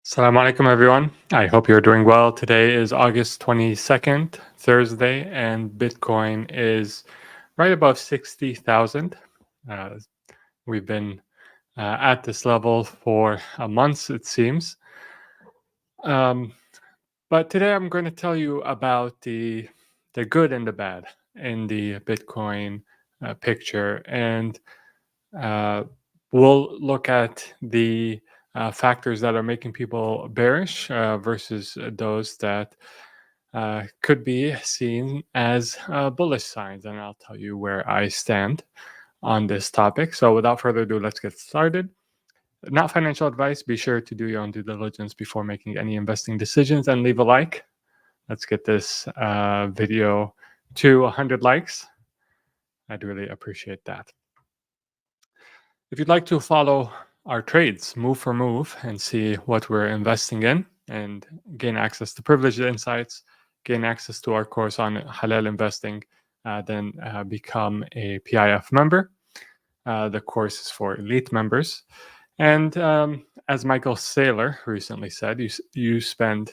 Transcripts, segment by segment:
Assalamu alaikum, everyone. I hope you're doing well. Today is August 22nd, Thursday, and Bitcoin is right above 60,000. Uh, we've been at this level for a month, it seems. But today I'm going to tell you about the good and the bad in the Bitcoin picture, and uh, we'll look at the factors that are making people bearish versus those that could be seen as bullish signs. And I'll tell you where I stand on this topic. So without further ado, let's get started. Not financial advice. Be sure to do your own due diligence before making any investing decisions and leave a like. Let's get this video to 100 likes. I'd really appreciate that. If you'd like to follow our trades move for move and see what we're investing in and gain access to privileged insights, gain access to our course on halal investing, then become a PIF member. The course is for elite members. And as Michael Saylor recently said, you spend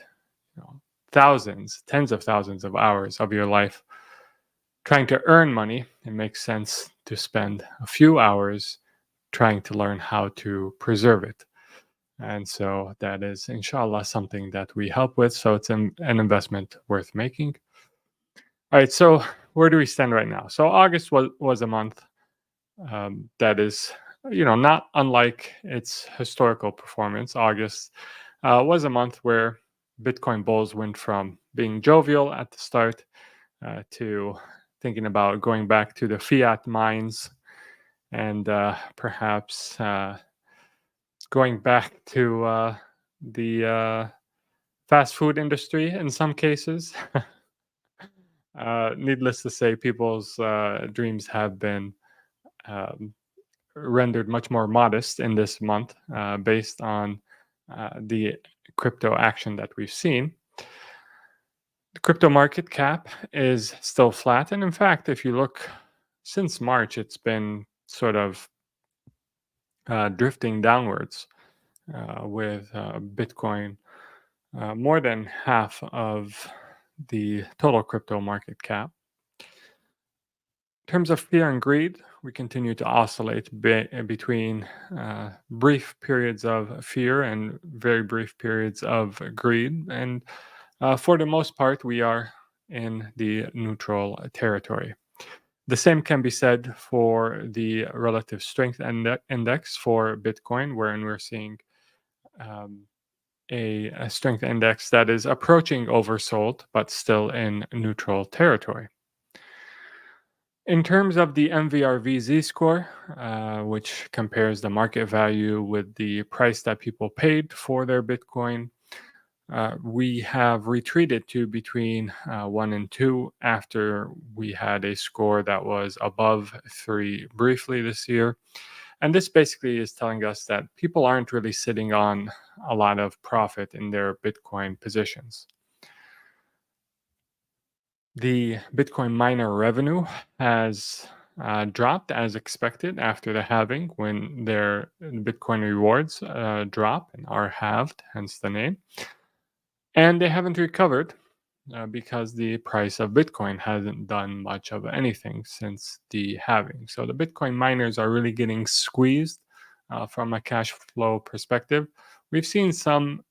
thousands, tens of thousands of hours of your life trying to earn money. It makes sense to spend a few hours trying to learn how to preserve it. And so that is, inshallah, something that we help with. So it's an investment worth making. All right. So where do we stand right now? So August was a month that is, not unlike its historical performance. August was a month where Bitcoin bulls went from being jovial at the start to thinking about going back to the fiat mines and perhaps going back to the fast food industry in some cases. Needless to say, people's dreams have been rendered much more modest in this month based on the crypto action that we've seen. The crypto market cap is still flat. And in fact, if you look since March, it's been sort of drifting downwards with Bitcoin more than half of the total crypto market cap. In terms of fear and greed, we continue to oscillate between brief periods of fear and very brief periods of greed. And for the most part, we are in the neutral territory. The same can be said for the relative strength index for Bitcoin, wherein we're seeing a strength index that is approaching oversold, but still in neutral territory. In terms of the MVRV Z-score, which compares the market value with the price that people paid for their Bitcoin, we have retreated to between 1 and 2 after we had a score that was above 3 briefly this year. And this basically is telling us that people aren't really sitting on a lot of profit in their Bitcoin positions. The Bitcoin miner revenue has dropped as expected after the halving, when their Bitcoin rewards drop and are halved, hence the name. And they haven't recovered because the price of Bitcoin hasn't done much of anything since the halving. So the Bitcoin miners are really getting squeezed from a cash flow perspective. We've seen some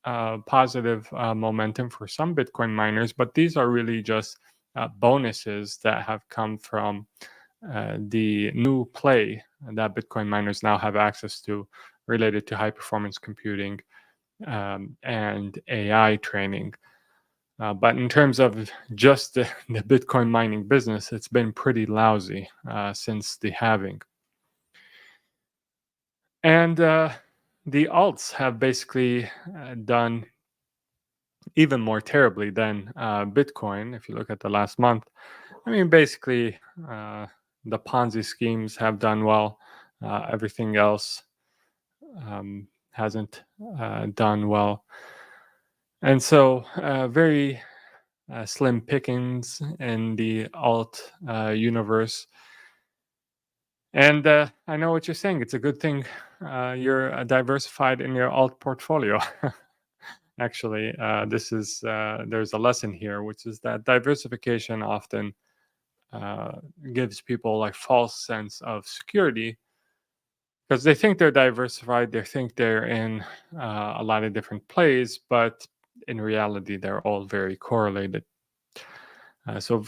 positive momentum for some Bitcoin miners, but these are really just bonuses that have come from the new play that Bitcoin miners now have access to related to high performance computing and AI training. But in terms of just the Bitcoin mining business, it's been pretty lousy since the halving. And the alts have basically done even more terribly than Bitcoin. If you look at the last month, I mean, basically, the Ponzi schemes have done well. Everything else hasn't done well. And so very slim pickings in the alt universe. And I know what you're saying. It's a good thing you're diversified in your alt portfolio. Actually, there's a lesson here, which is that diversification often gives people like false sense of security because they think they're diversified, they think they're in a lot of different plays, but in reality, they're all very correlated. So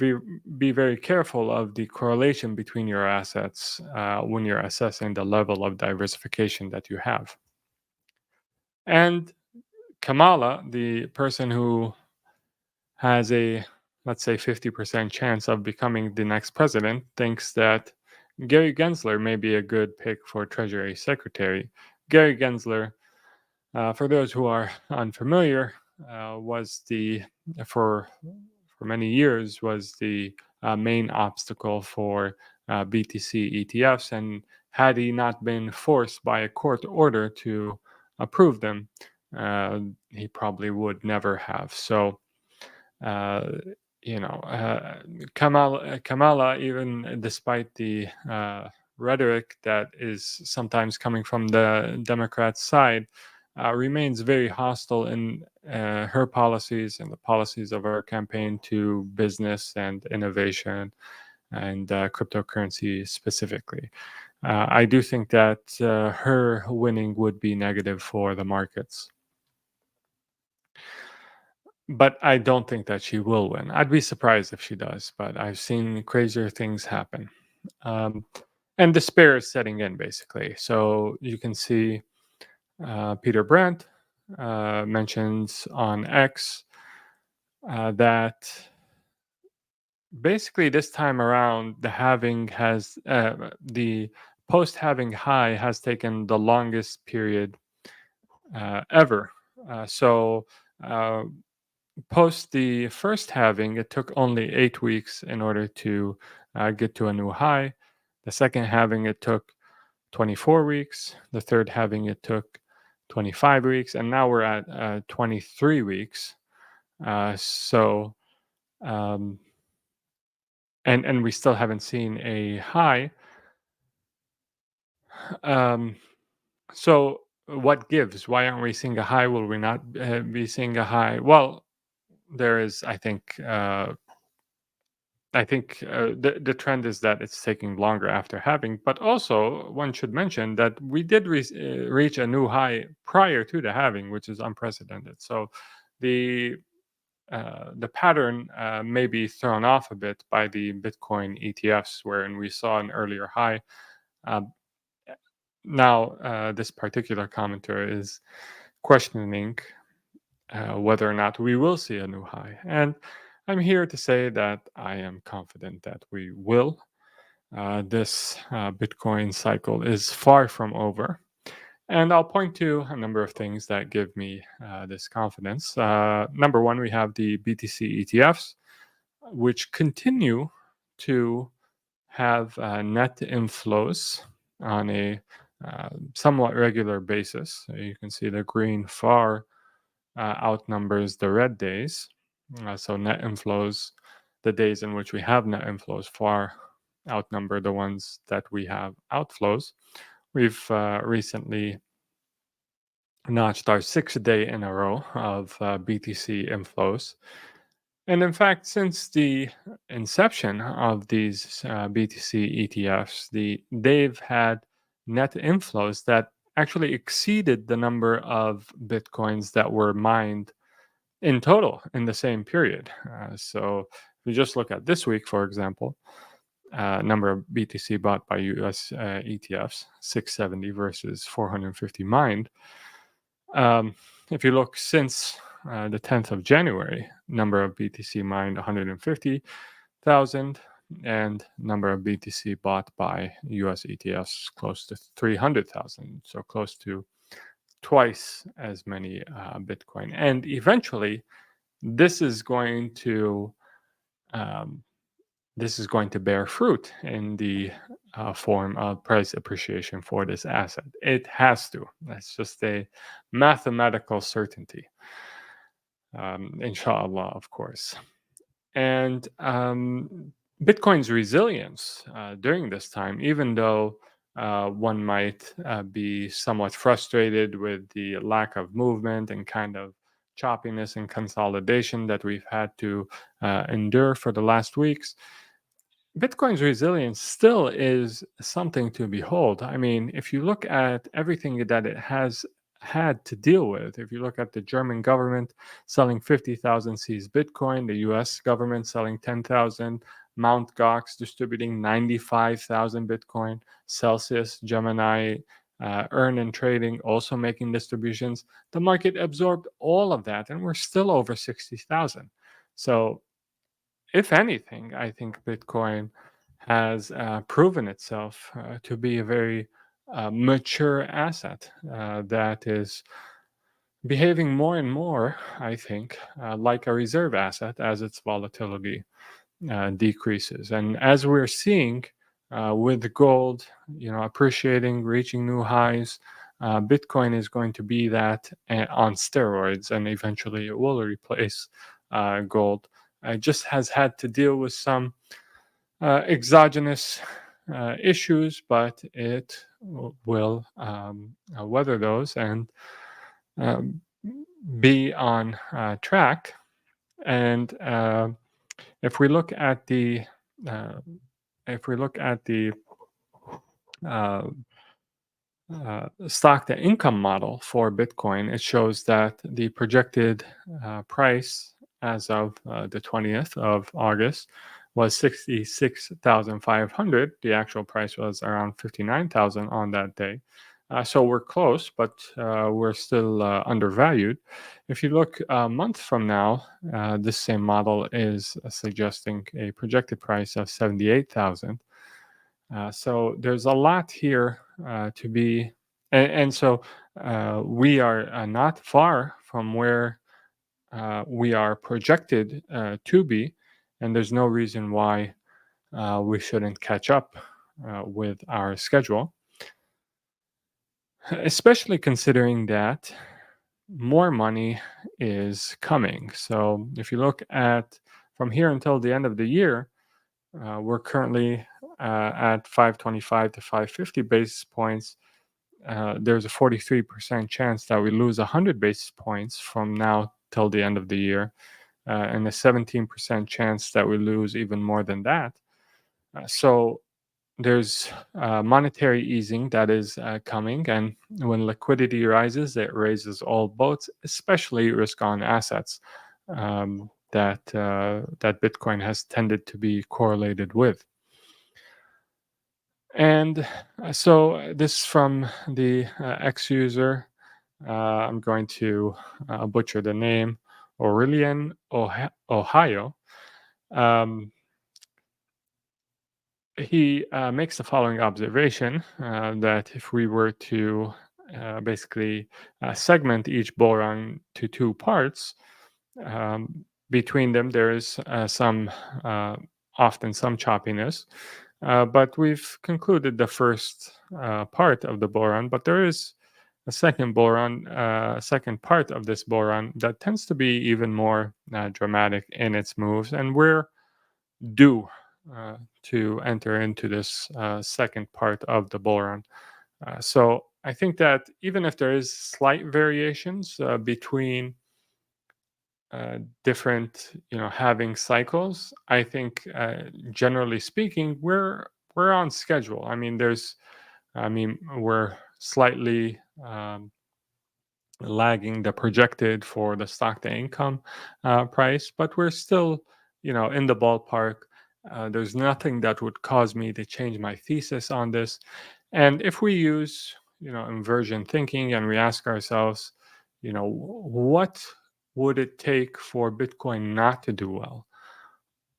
be very careful of the correlation between your assets when you're assessing the level of diversification that you have. And Kamala, the person who has a, let's say, 50% chance of becoming the next president, thinks that Gary Gensler may be a good pick for Treasury Secretary. Gary Gensler, for those who are unfamiliar, was for many years was the main obstacle for BTC ETFs, and had he not been forced by a court order to approve them, he probably would never have. So, uh, Kamala, even despite the rhetoric that is sometimes coming from the Democrat side, remains very hostile in her policies and the policies of her campaign to business and innovation and cryptocurrency specifically. I do think that her winning would be negative for the markets. But I don't think that she will win. I'd be surprised if she does, but I've seen crazier things happen. Um, and despair is setting in, basically. So you can see Peter Brandt mentions on X that basically this time around, the post-halving high has taken the longest period ever. So post the first halving, it took only 8 weeks in order to get to a new high. The second halving, it took 24 weeks. The third halving, it took 25 weeks. And now we're at 23 weeks. Um, and we still haven't seen a high. Um, so what gives? Why aren't we seeing a high? Will we not be seeing a high? Well, there is, the trend is that it's taking longer after halving, but also one should mention that we did reach a new high prior to the halving, which is unprecedented. So the pattern may be thrown off a bit by the Bitcoin ETFs, wherein we saw an earlier high. Now, this particular commenter is questioning whether or not we will see a new high. And I'm here to say that I am confident that we will. This Bitcoin cycle is far from over. And I'll point to a number of things that give me this confidence. Number one, we have the BTC ETFs, which continue to have net inflows on a somewhat regular basis. You can see the green far outnumbers the red days. So net inflows, the days in which we have net inflows, far outnumber the ones that we have outflows. We've recently notched our 6th day in a row of BTC inflows. And in fact, since the inception of these BTC ETFs, they've had net inflows that actually exceeded the number of Bitcoins that were mined in total in the same period. So if we just look at this week, for example, number of BTC bought by US ETFs, 670 versus 450 mined. If you look since the 10th of January, number of BTC mined 150,000 and number of BTC bought by US ETFs close to 300,000. So close to twice as many Bitcoin. And eventually, this is going to bear fruit in the form of price appreciation for this asset. It has to. That's just a mathematical certainty. Inshallah, of course. And Bitcoin's resilience during this time, even though one might be somewhat frustrated with the lack of movement and kind of choppiness and consolidation that we've had to endure for the last weeks, Bitcoin's resilience still is something to behold. I mean, if you look at everything that it has had to deal with, if you look at the German government selling 50,000 seized Bitcoin, the US government selling 10,000, Mt. Gox distributing 95,000 Bitcoin, Celsius, Gemini, Earn and Trading also making distributions, the market absorbed all of that, and we're still over 60,000. So if anything, I think Bitcoin has proven itself to be a very mature asset that is behaving more and more, I think, like a reserve asset as its volatility decreases. And as we're seeing with gold, appreciating, reaching new highs, Bitcoin is going to be that on steroids, and eventually it will replace gold. It just has had to deal with some exogenous issues, but it will weather those and um, be on track. And if we look at the uh, if we look at the uh, stock to income model for Bitcoin, it shows that the projected price as of the 20th of August was 66,500. The actual price was around 59,000 on that day. So we're close, but we're still undervalued. If you look a month from now, this same model is suggesting a projected price of 78,000. So there's a lot here to be, and so we are not far from where we are projected to be, and there's no reason why we shouldn't catch up with our schedule, especially considering that more money is coming. So if you look at from here until the end of the year, we're currently at 525 to 550 basis points. There's a 43% chance that we lose 100 basis points from now till the end of the year, and a 17% chance that we lose even more than that. So there's monetary easing that is coming, and when liquidity rises, it raises all boats, especially risk-on assets that Bitcoin has tended to be correlated with. And so this from the X user. I'm going to butcher the name, Aurelian, Ohio. Um, he makes the following observation that if we were to basically segment each boron to two parts, between them there is often some choppiness, but we've concluded the first part of the boron, but there is a second part of this boron that tends to be even more dramatic in its moves, and we're due to enter into this second part of the boron. So I think that even if there is slight variations between different, halving cycles, I think generally speaking, we're on schedule. We're slightly lagging the projected for the stock to income price, but we're still, in the ballpark. There's nothing that would cause me to change my thesis on this. And if we use, inversion thinking and we ask ourselves, what would it take for Bitcoin not to do well?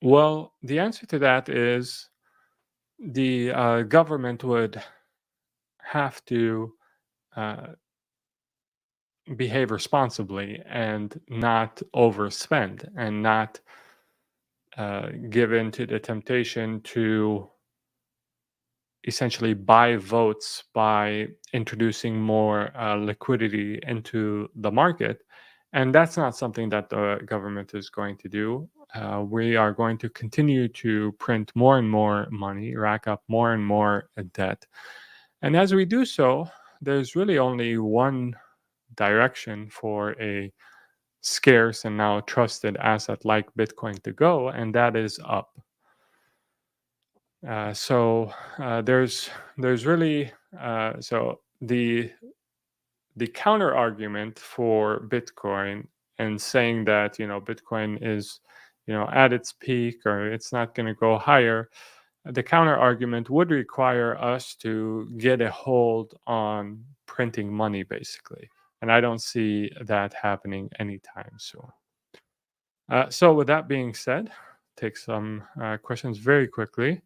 Well, the answer to that is the government would have to uh, behave responsibly and not overspend and not give in to the temptation to essentially buy votes by introducing more liquidity into the market. And that's not something that the government is going to do. We are going to continue to print more and more money, rack up more and more debt. And as we do so, there's really only one direction for a scarce and now trusted asset like Bitcoin to go, and that is up. So there's really so the counter argument for Bitcoin and saying that Bitcoin is at its peak or it's not going to go higher. The counter argument would require us to get a hold on printing money, basically, and I don't see that happening anytime soon. So with that being said, take some questions very quickly.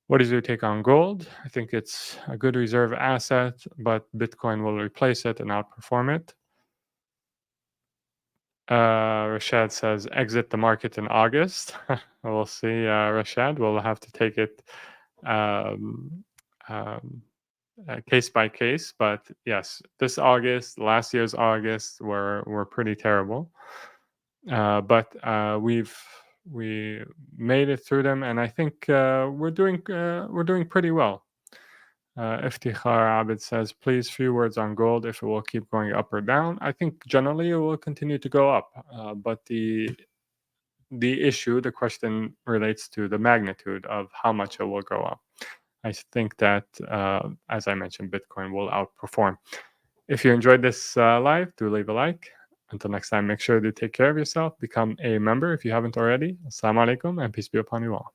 What is your take on gold? I think it's a good reserve asset, but Bitcoin will replace it and outperform it. Rashad says exit the market in August. We'll see, Rashad. We'll have to take it um, case by case. But yes, this August, last year's August were pretty terrible. But we made it through them, and I think we're doing pretty well. Iftikhar Abid says, please, few words on gold, if it will keep going up or down. I think generally it will continue to go up, but the question relates to the magnitude of how much it will go up. I think that, as I mentioned, Bitcoin will outperform. If you enjoyed this live, do leave a like. Until next time, make sure to take care of yourself. Become a member if you haven't already. Assalamu alaikum and peace be upon you all.